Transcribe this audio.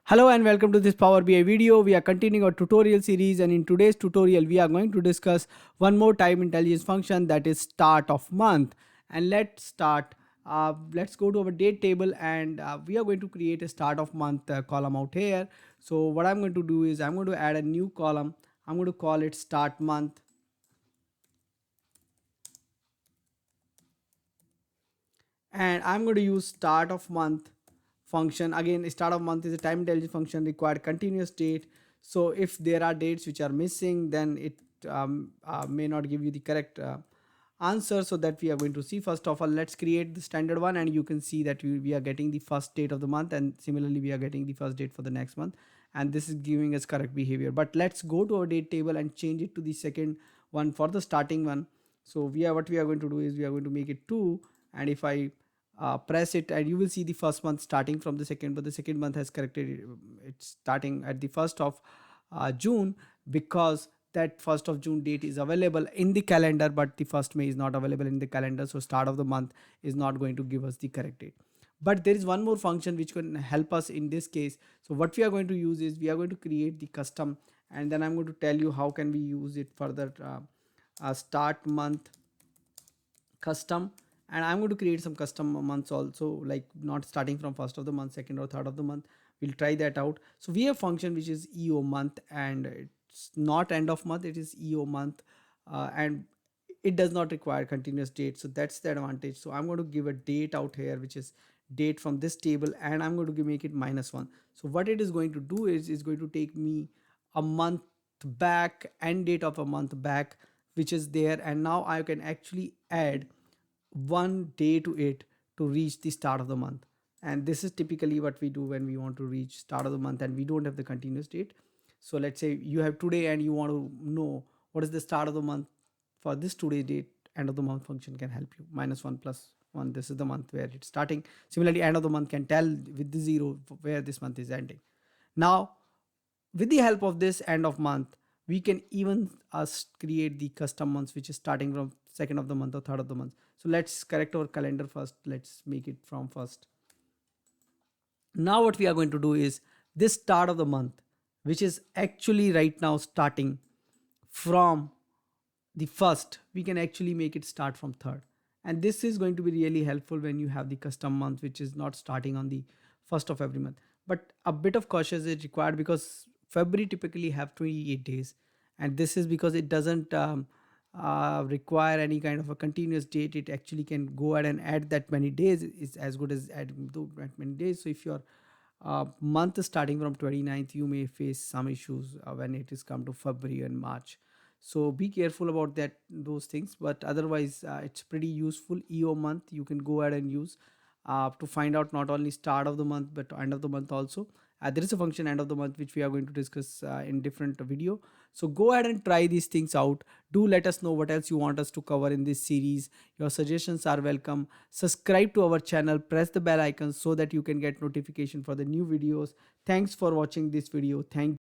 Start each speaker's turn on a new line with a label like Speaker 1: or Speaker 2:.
Speaker 1: Hello and welcome to this Power BI video. We are continuing our tutorial series, and in today's tutorial we are going to discuss one more time intelligence function, that is start of month. And let's start. Let's go to our date table, and we are going to create a start of month column out here. So what I'm going to do is I'm going to add a new column. I'm going to call it start month, and I'm going to use start of month function. Again, start of month is a time intelligence function, required continuous date. So if there are dates which are missing, then it may not give you the correct answer. So that we are going to see. First of all, let's create the standard one, and you can see that we are getting the first date of the month, and similarly we are getting the first date for the next month, and this is giving us correct behavior. But let's go to our date table and change it to the second one for the starting one. So what we are going to do is we are going to make it 2, and if I press it, and you will see the first month starting from the second, but the second month has corrected it. It's starting at the 1st of June, because that 1st of June date is available in the calendar, but the 1st May is not available in the calendar. So start of the month is not going to give us the correct date. But there is one more function which can help us in this case. So what we are going to use is we are going to create the custom, and then I'm going to tell you how can we use it further. Start month custom, and I'm going to create some custom months also, like not starting from 1st of the month, 2nd or 3rd of the month. We'll try that out. So we have function which is EO month, and it's not end of month, it is EO month, and it does not require continuous date. So that's the advantage. So I'm going to give a date out here, which is date from this table, and I'm going to make it -1. So what it is going to do is it's going to take me a month back, end date of a month back, which is there, and now I can actually add one day to it to reach the start of the month. And this is typically what we do when we want to reach start of the month and we don't have the continuous date. So let's say you have today and you want to know what is the start of the month for this today date. End of the month function can help you. -1 plus 1, this is the month where it's starting. Similarly, end of the month can tell with the 0 where this month is ending. Now with the help of this end of month, we can even create the custom months, which is starting from 2nd of the month or 3rd of the month. So let's correct our calendar first. Let's make it from 1st. Now what we are going to do is this start of the month, which is actually right now starting from the 1st, we can actually make it start from 3rd. And this is going to be really helpful when you have the custom month, which is not starting on the 1st of every month. But a bit of caution is required, because February typically have 28 days, and this is because it doesn't require any kind of a continuous date. It actually can go ahead and add that many days. It's as good as adding that many days. So if your month is starting from 29th, you may face some issues when it is come to February and March. So be careful about that, those things. But otherwise it's pretty useful. EO month you can go ahead and use to find out not only start of the month but end of the month also. There is a function end of the month which we are going to discuss in different video. So go ahead and try these things out. Do let us know what else you want us to cover in this series. Your suggestions are welcome. Subscribe to our channel, press the bell icon so that you can get notification for the new videos. Thanks for watching this video. Thank